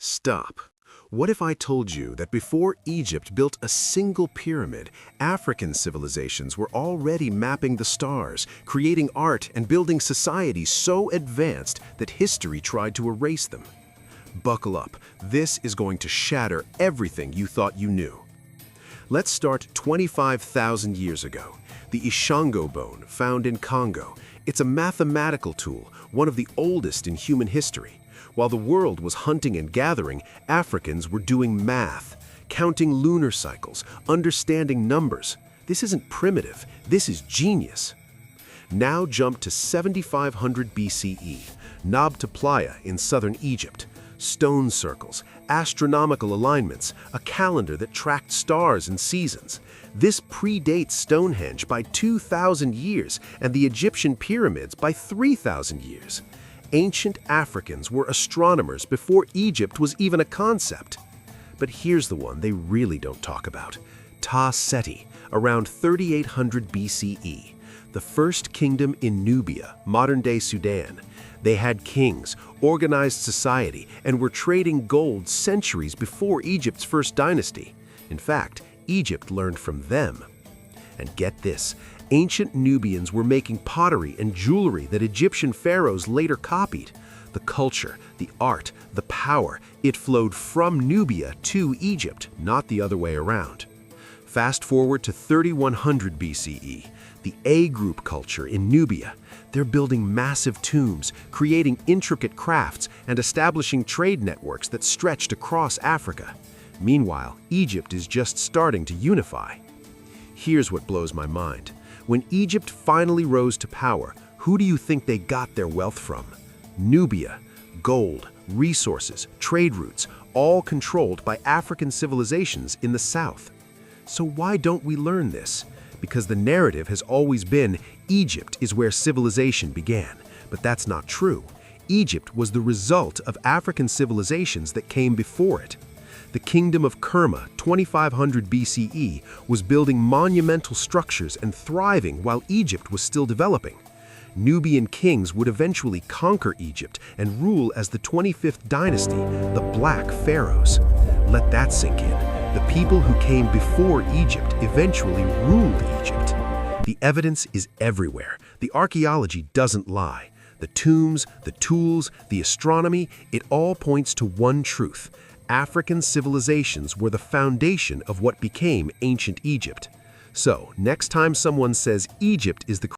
Stop. What if I told you that before Egypt built a single pyramid, African civilizations were already mapping the stars, creating art and building societies so advanced that history tried to erase them? Buckle up, this is going to shatter everything you thought you knew. Let's start 25,000 years ago. The Ishango bone, found in Congo. It's a mathematical tool, one of the oldest in human history. While the world was hunting and gathering, Africans were doing math, counting lunar cycles, understanding numbers. This isn't primitive, this is genius. Now jump to 7500 BCE, Nabta Playa in southern Egypt. Stone circles, astronomical alignments, a calendar that tracked stars and seasons. This predates Stonehenge by 2,000 years and the Egyptian pyramids by 3,000 years. Ancient Africans were astronomers before Egypt was even a concept. But here's the one they really don't talk about. Ta Seti, around 3800 BCE, the first kingdom in Nubia, modern-day Sudan. They had kings, organized society, and were trading gold centuries before Egypt's first dynasty. In fact, Egypt learned from them. And get this, ancient Nubians were making pottery and jewelry that Egyptian pharaohs later copied. The culture, the art, the power, it flowed from Nubia to Egypt, not the other way around. Fast forward to 3100 BCE, the A group culture in Nubia. They're building massive tombs, creating intricate crafts, and establishing trade networks that stretched across Africa. Meanwhile, Egypt is just starting to unify. Here's what blows my mind. When Egypt finally rose to power, who do you think they got their wealth from? Nubia. Gold, resources, trade routes, all controlled by African civilizations in the south. So why don't we learn this? Because the narrative has always been Egypt is where civilization began, but that's not true. Egypt was the result of African civilizations that came before it. The kingdom of Kerma, 2500 BCE, was building monumental structures and thriving while Egypt was still developing. Nubian kings would eventually conquer Egypt and rule as the 25th dynasty, the Black Pharaohs. Let that sink in. The people who came before Egypt eventually ruled Egypt. The evidence is everywhere. The archaeology doesn't lie. The tombs, the tools, the astronomy, it all points to one truth. African civilizations were the foundation of what became ancient Egypt. So, next time someone says Egypt is the